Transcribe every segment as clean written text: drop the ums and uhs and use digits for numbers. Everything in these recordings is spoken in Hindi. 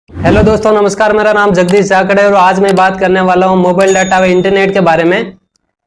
हेलो दोस्तों, नमस्कार। मेरा नाम जगदीश जाखड़ है और आज मैं बात करने वाला हूं मोबाइल डाटा व इंटरनेट के बारे में।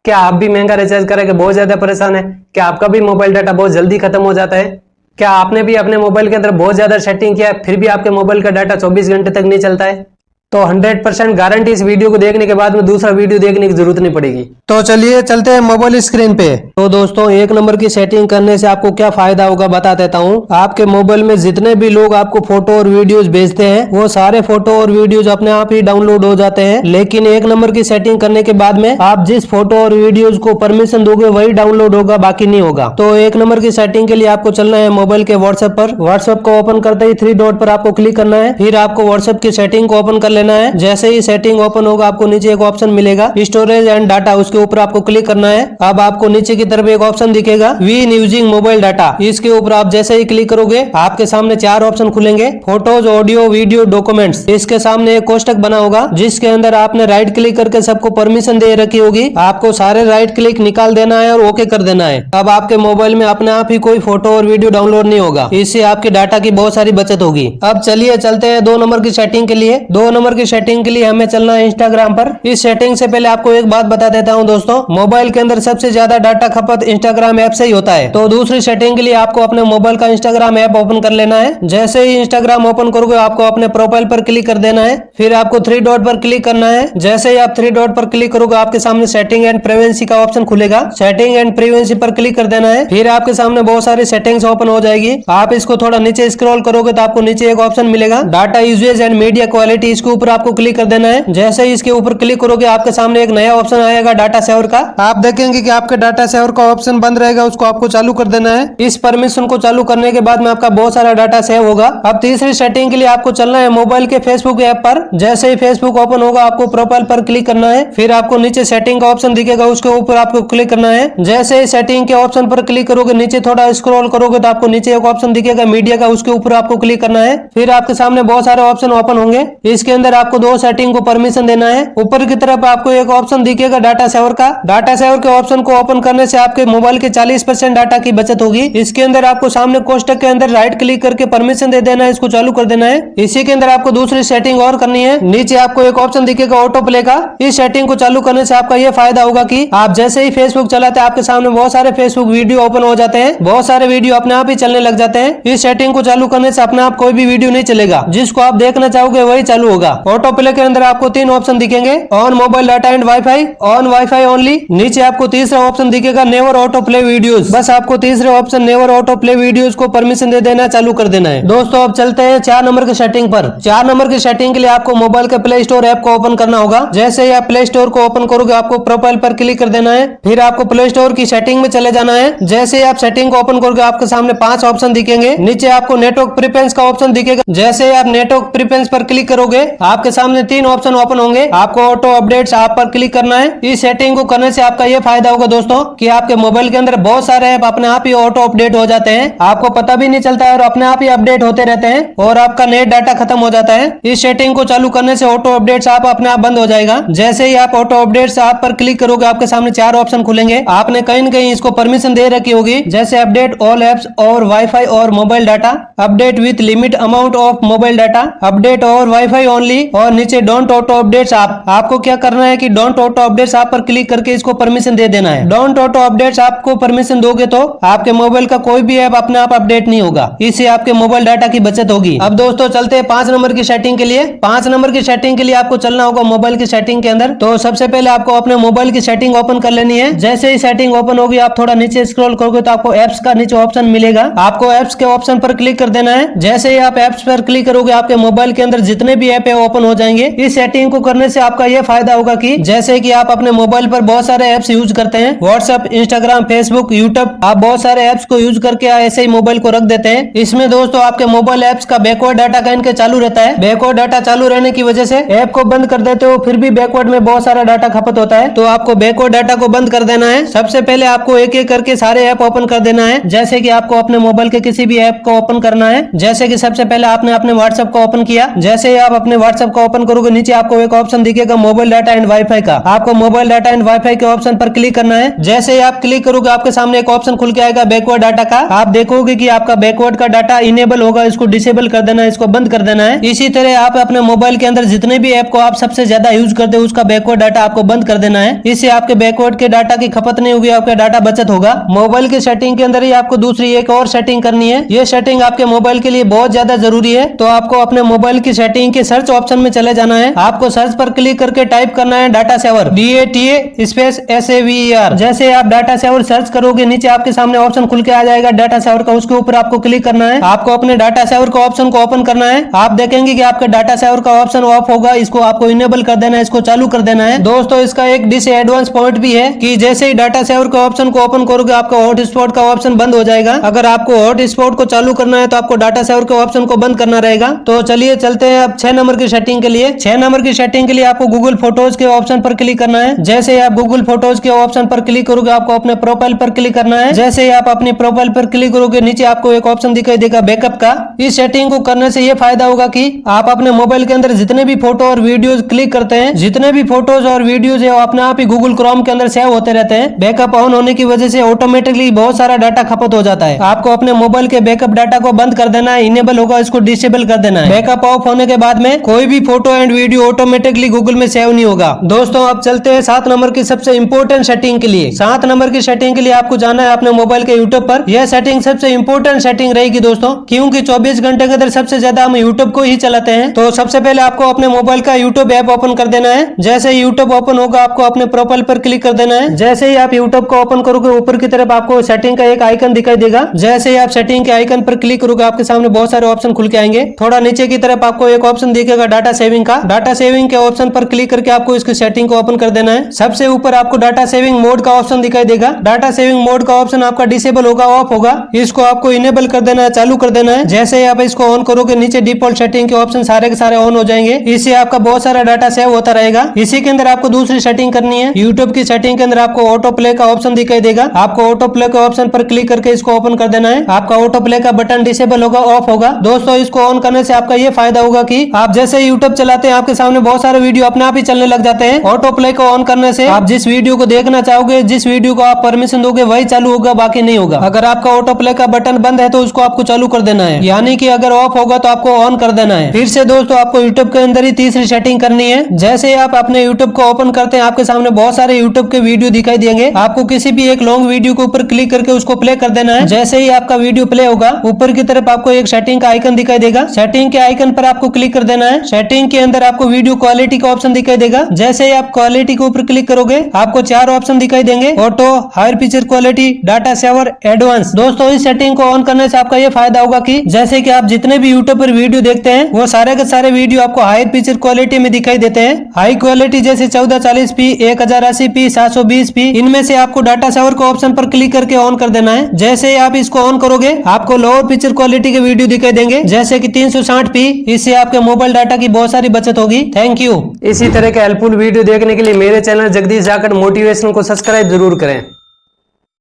क्या आप भी महंगा रिचार्ज करके बहुत ज्यादा परेशान है? क्या आपका भी मोबाइल डाटा बहुत जल्दी खत्म हो जाता है? क्या आपने भी अपने मोबाइल के अंदर बहुत ज्यादा सेटिंग किया है फिर भी आपके मोबाइल का डाटा 24 घंटे तक नहीं चलता है? तो 100% गारंटी इस वीडियो को देखने के बाद में दूसरा वीडियो देखने की जरूरत नहीं पड़ेगी। तो चलिए चलते हैं मोबाइल स्क्रीन पे। तो दोस्तों, एक नंबर की सेटिंग करने से आपको क्या फायदा होगा बता देता हूँ। आपके मोबाइल में जितने भी लोग आपको फोटो और वीडियोज भेजते हैं वो सारे फोटो और वीडियोज अपने आप ही डाउनलोड हो जाते हैं। लेकिन एक नंबर की सेटिंग करने के बाद में आप जिस फोटो और वीडियोज को परमिशन दोगे वही डाउनलोड होगा, बाकी नहीं होगा। तो एक नंबर की सेटिंग के लिए आपको चलना है मोबाइल के व्हाट्सएप पर। व्हाट्सएप को ओपन करते ही 3 डॉट पर आपको क्लिक करना है। फिर आपको व्हाट्सएप की सेटिंग को ओपन कर लेना है। जैसे ही सेटिंग ओपन होगा आपको नीचे एक ऑप्शन मिलेगा स्टोरेज एंड डाटा, उसके ऊपर आपको क्लिक करना है। अब आपको नीचे की तरफ एक ऑप्शन दिखेगा वी यूजिंग मोबाइल डाटा। इसके ऊपर आप जैसे ही क्लिक करोगे आपके सामने 4 ऑप्शन खुलेंगे, फोटोज, ऑडियो, वीडियो, डॉक्यूमेंट्स। इसके सामने एक कोष्टक बना होगा जिसके अंदर आपने राइट क्लिक करके सबको परमिशन दे रखी होगी। आपको सारे राइट क्लिक निकाल देना है और ओके कर देना है। अब आपके मोबाइल में अपने आप ही कोई फोटो और वीडियो डाउनलोड नहीं होगा। इससे आपके डाटा की बहुत सारी बचत होगी। अब चलिए चलते हैं 2 नंबर की सेटिंग के लिए। 2 नंबर की सेटिंग के लिए हमें चलना है इंस्टाग्राम पर। इस सेटिंग से पहले आपको एक बात बता देता हूं दोस्तों, मोबाइल के अंदर सबसे ज्यादा डाटा खपत इंस्टाग्राम ऐप से ही होता है। तो दूसरी सेटिंग के लिए आपको अपने मोबाइल का इंस्टाग्राम ऐप ओपन कर लेना है। जैसे ही इंस्टाग्राम ओपन करोगे आपको अपने प्रोफाइल पर क्लिक कर देना है। फिर आपको 3 डॉट पर क्लिक करना है। जैसे ही आप 3 डॉट पर क्लिक करोगे आपके सामने सेटिंग एंड प्राइवेसी का ऑप्शन खुलेगा। सेटिंग एंड प्राइवेसी पर क्लिक कर देना है। फिर आपके सामने बहुत सारी सेटिंग्स ओपन हो जाएगी। आप इसको थोड़ा नीचे स्क्रॉल करोगे तो आपको नीचे एक ऑप्शन मिलेगा data usage and media quality. इसके ऊपर आपको क्लिक कर देना है। जैसे ही इसके ऊपर क्लिक करोगे आपके सामने एक नया ऑप्शन आएगा डाटा सेवर का। आप देखेंगे कि आपके डाटा सेवर का ऑप्शन बंद रहेगा, उसको आपको चालू कर देना है। इस परमिशन को चालू करने के बाद में आपका बहुत सारा डाटा सेव होगा। अब तीसरी सेटिंग के लिए आपको चलना है मोबाइल के फेसबुक ऐप पर। जैसे ही फेसबुक ओपन होगा आपको प्रोफाइल पर क्लिक करना है। फिर आपको नीचे सेटिंग का ऑप्शन दिखेगा, उसके ऊपर आपको क्लिक करना है। जैसे ही सेटिंग के ऑप्शन पर क्लिक करोगे नीचे थोड़ा स्क्रॉल करोगे तो आपको नीचे एक ऑप्शन दिखेगा मीडिया का, उसके ऊपर आपको क्लिक करना है। फिर आपके सामने बहुत सारे ऑप्शन ओपन होंगे। इसके अंदर आपको 2 सेटिंग को परमिशन देना है। ऊपर की तरफ आपको एक ऑप्शन दिखेगा डाटा सेवर का। डाटा सेवर के ऑप्शन को ओपन करने से आपके मोबाइल के 40% डाटा की बचत होगी। इसके अंदर आपको सामने कोष्टक के अंदर राइट क्लिक करके परमिशन दे देना है, इसको चालू कर देना है। इसी के अंदर आपको दूसरी सेटिंग और करनी है। नीचे आपको एक ऑप्शन दिखेगा ऑटो प्ले का। इस सेटिंग को चालू करने से आपका यह फायदा होगा कि आप जैसे ही फेसबुक चलाते हैं आपके सामने बहुत सारे फेसबुक वीडियो ओपन हो जाते हैं, बहुत सारे वीडियो अपने आप ही चलने लग जाते हैं। इस सेटिंग को चालू करने से अपने आप कोई भी वीडियो नहीं चलेगा, जिसको आप देखना चाहोगे वही चालू होगा। ऑटो प्ले के अंदर आपको 3 ऑप्शन दिखेंगे, on mobile data and wifi, on wifi only. नीचे आपको तीसरा ऑप्शन दिखेगा नेवर ऑटो प्ले वीडियोस। बस आपको तीसरे option never auto play videos को परमिशन दे देना, चालू कर देना है। दोस्तों अब चलते हैं 4 नंबर की सेटिंग पर। 4 नंबर की सेटिंग के लिए आपको मोबाइल के प्ले स्टोर ऐप को ओपन करना होगा। जैसे ही आप प्ले स्टोर को ओपन करोगे आपको प्रोफाइल पर क्लिक कर देना है। फिर आपको प्ले स्टोर की सेटिंग में चले जाना है। जैसे ही आप सेटिंग को ओपन करोगे आपके सामने 5 ऑप्शन दिखेंगे। नीचे आपको नेटवर्क प्रीफरेंस का ऑप्शन दिखेगा। जैसे ही आप नेटवर्क प्रीफरेंस पर क्लिक करोगे आपके सामने 3 ऑप्शन ओपन होंगे। आपको ऑटो अपडेट्स आप पर क्लिक करना है। इस सेटिंग को करने से आपका यह फायदा होगा दोस्तों कि आपके मोबाइल के अंदर बहुत सारे ऐप अपने आप ही ऑटो अपडेट हो जाते हैं, आपको पता भी नहीं चलता है और अपने आप ही अपडेट होते रहते हैं और आपका नेट डाटा खत्म हो जाता है। इस सेटिंग को चालू करने से ऑटो अपडेट्स आप अपने आप बंद हो जाएगा। जैसे ही आप ऑटो अपडेट्स आप पर क्लिक करोगे आपके सामने 4 ऑप्शन खुलेंगे। आपने कहीं न कहीं इसको परमिशन दे रखी होगी, जैसे अपडेट ऑल एप्स और वाईफाई और mobile data, update with limit amount of mobile data, update और वाईफाई ओनली और नीचे डोंट ऑटो अपडेट्स। आपको क्या करना है कि डोंट ऑटो अपडेट्स आप पर क्लिक करके इसको परमिशन दे देना है। डोंट ऑटो अपडेट्स आपको परमिशन दोगे तो आपके मोबाइल का कोई भी ऐप अपने आप अपडेट नहीं होगा, इससे आपके मोबाइल डाटा की बचत होगी। अब दोस्तों चलते हैं 5 नंबर की सेटिंग के लिए। 5 नंबर की सेटिंग के लिए आपको चलना होगा मोबाइल की सेटिंग के अंदर। तो सबसे पहले आपको अपने मोबाइल की सेटिंग ओपन कर लेनी है। जैसे ही सेटिंग ओपन होगी आप थोड़ा नीचे स्क्रॉल करोगे तो आपको एप्स का नीचे ऑप्शन मिलेगा। आपको एप्स के ऑप्शन पर क्लिक कर देना है। जैसे ही आप एप्स पर क्लिक करोगे आपके मोबाइल के अंदर जितने भी ऐप है ओपन हो जाएंगे। इस सेटिंग को करने से आपका यह फायदा होगा कि जैसे कि आप अपने मोबाइल पर बहुत सारे ऐप्स यूज करते हैं, व्हाट्सएप, इंस्टाग्राम, फेसबुक, यूट्यूब, आप बहुत सारे ऐप्स को यूज करके ऐसे ही मोबाइल को रख देते हैं। इसमें दोस्तों आपके मोबाइल ऐप्स का बैकवर्ड डाटा कहीं के चालू रहता है। बैकवर्ड डाटा चालू रहने की वजह से ऐप को बंद कर देते हो फिर भी बैकवर्ड में बहुत सारा डाटा खपत होता है। तो आपको बैकवर्ड डाटा को बंद कर देना है। सबसे पहले आपको एक एक करके सारे ऐप ओपन कर देना है। जैसे कि आपको अपने मोबाइल के किसी भी ऐप को ओपन करना है। जैसे कि सबसे पहले आपने अपने व्हाट्सएप को ओपन किया। जैसे ही आप अपने व्हाट्सएप का ओपन करोगे, नीचे आपको एक ऑप्शन दिखेगा मोबाइल डाटा एंड वाईफाई का। आपको मोबाइल डाटा एंड वाईफाई के ऑप्शन पर क्लिक करना है। जैसे ही आप क्लिक करोगे आपके सामने एक ऑप्शन खुल के आएगा बैकवर्ड डाटा का। आप देखोगे कि आपका बैकवर्ड का डाटा इनेबल होगा, इसको डिसेबल कर देना है, इसको बंद कर देना है। इसी तरह आप अपने मोबाइल के अंदर जितने भी ऐप को आप सबसे ज्यादा यूज करते हो उसका बैकवर्ड डाटा आपको बंद कर देना है। इससे आपके बैकवर्ड के डाटा की खपत नहीं होगी, आपका डाटा बचत होगा। मोबाइल की सेटिंग के अंदर ही आपको दूसरी एक और सेटिंग करनी है। ये सेटिंग आपके मोबाइल के लिए बहुत ज्यादा जरूरी है। तो आपको अपने मोबाइल की सेटिंग के सर्च ऑप्शन में चले जाना है। आपको सर्च पर क्लिक करके टाइप करना है data saver, DATA space SAVER। जैसे आप डाटा सेवर सर्च करोगे नीचे आपके सामने ऑप्शन खुल के आ जाएगा डाटा सेवर का, उसके ऊपर आपको क्लिक करना है। आपको अपने डाटा सेवर का ऑप्शन को ओपन करना है। आप देखेंगे कि आपका डाटा सेवर का ऑप्शन ऑफ होगा, इसको आपको इनेबल कर देना है, इसको चालू कर देना है। दोस्तों इसका एक डिसएडवांटेज पॉइंट भी है कि जैसे ही डाटा सेवर के ऑप्शन को ओपन करोगे आपका हॉटस्पॉट का ऑप्शन बंद हो जाएगा। अगर आपको हॉटस्पॉट को चालू करना है तो आपको डाटा सेवर के ऑप्शन को बंद करना रहेगा। तो चलिए चलते हैं अब 6 नंबर की सेटिंग के लिए। 6 नंबर की सेटिंग के लिए आपको गूगल फोटोज के ऑप्शन पर क्लिक करना है। जैसे आप गूगल फोटोज के ऑप्शन पर क्लिक करोगे आपको अपने प्रोफाइल पर क्लिक करना है। जैसे आप अपनी प्रोफाइल पर क्लिक करोगे नीचे आपको एक ऑप्शन दिखाई देगा बैकअप का। इस सेटिंग को करने से ये फायदा होगा कि आप अपने मोबाइल के अंदर जितने भी फोटो और वीडियोज क्लिक करते हैं, जितने भी फोटोज और वीडियोज है वो अपने आप ही गूगल क्रोम के अंदर सेव होते रहते हैं। बैकअप ऑन होने की वजह से ऑटोमेटिकली बहुत सारा डाटा खपत हो जाता है। आपको अपने मोबाइल के बैकअप डाटा को बंद कर देना है, इनेबल होगा इसको डिसेबल कर देना है। बैकअप ऑफ होने के बाद में कोई भी photo and video automatically Google में सेव नहीं होगा। दोस्तों अब चलते हैं 7 नंबर की सबसे इंपॉर्टेंट सेटिंग के लिए। 7 नंबर की सेटिंग के लिए आपको जाना है अपने मोबाइल के यूट्यूब पर। यह सेटिंग सबसे इंपॉर्टेंट सेटिंग रहेगी दोस्तों, क्योंकि 24 घंटे के अंदर सबसे ज्यादा हम यूट्यूब को ही चलाते हैं। तो सबसे पहले आपको अपने मोबाइल का यूट्यूब ऐप ओपन कर देना है। जैसे ही यूट्यूब ओपन होगा आपको अपने प्रोफाइल पर क्लिक कर देना है। जैसे ही आप यूट्यूब को ओपन करोगे ऊपर की तरफ आपको सेटिंग का एक आइकन दिखाई देगा। जैसे ही आप सेटिंग के आइकन पर क्लिक करोगे आपके सामने बहुत सारे ऑप्शन खुल के आएंगे। थोड़ा नीचे की तरफ आपको एक ऑप्शन दिखेगा डाटा सेविंग का। डाटा सेविंग के ऑप्शन पर क्लिक करके आपको इसकी सेटिंग को ओपन कर देना है। सबसे ऊपर आपको डाटा सेविंग मोड का ऑप्शन दिखाई देगा। डाटा सेविंग मोड का ऑप्शन आपका डिसेबल होगा, ऑफ होगा, इसको आपको इनेबल कर देना है, चालू कर देना है। जैसे ही आप इसको ऑन करोगे नीचे डिफॉल्ट सेटिंग के ऑप्शन सारे के सारे ऑन हो जाएंगे। इससे आपका बहुत सारा डाटा सेव होता रहेगा। इसी के अंदर आपको दूसरी सेटिंग करनी है। यूट्यूब की सेटिंग के अंदर आपको ऑटो प्ले का ऑप्शन दिखाई देगा। आपको ऑटो प्ले के ऑप्शन पर क्लिक करके इसको ओपन कर देना है। आपका ऑटो प्ले का बटन डिसेबल होगा, ऑफ होगा। दोस्तों इसको ऑन करने से आपका ये फायदा होगा कि आप जैसे यूट्यूब चलाते हैं आपके सामने बहुत सारे वीडियो अपने आप ही चलने लग जाते हैं। ऑटो प्ले को ऑन करने से आप जिस वीडियो को देखना चाहोगे, जिस वीडियो को आप परमिशन दोगे वही चालू होगा, बाकी नहीं होगा। अगर आपका ऑटो प्ले का बटन बंद है तो उसको आपको चालू कर देना है, यानी कि अगर ऑफ होगा तो आपको ऑन कर देना है। फिर से दोस्तों आपको यूट्यूब के अंदर ही तीसरी सेटिंग करनी है। जैसे ही आप अपने यूट्यूब को ओपन करते हैं आपके सामने बहुत सारे यूट्यूब के वीडियो दिखाई देंगे। आपको किसी भी एक लॉन्ग वीडियो के ऊपर क्लिक करके उसको प्ले कर देना है। जैसे ही आपका वीडियो प्ले होगा ऊपर की तरफ आपको एक सेटिंग का आइकन दिखाई देगा। सेटिंग के आइकन पर आपको क्लिक कर देना है। सेटिंग के अंदर आपको वीडियो क्वालिटी का ऑप्शन दिखाई देगा। जैसे ही आप क्वालिटी के ऊपर क्लिक करोगे आपको 4 ऑप्शन दिखाई देंगे, auto, higher picture quality, data saver, advanced. दोस्तों इस सेटिंग को ऑन करने से आपका ये फायदा होगा कि जैसे कि आप जितने भी यूट्यूब पर वीडियो देखते हैं वो सारे के सारे वीडियो आपको हाई पिक्चर क्वालिटी में दिखाई देते हैं। हाई क्वालिटी जैसे 1440p, 1080p, 720p, इनमें से आपको डाटा सेवर के ऑप्शन पर क्लिक करके ऑन कर देना है। जैसे ही आप इसको ऑन करोगे आपको लोअर पिक्चर क्वालिटी के वीडियो दिखाई देंगे जैसे कि 360p। इससे आपके मोबाइल डाटा की बहुत सारी बचत होगी। Thank you. इसी तरह के हेल्पफुल वीडियो देखने के लिए मेरे चैनल जगदीश जाखड़ मोटिवेशन को सब्सक्राइब जरूर करें।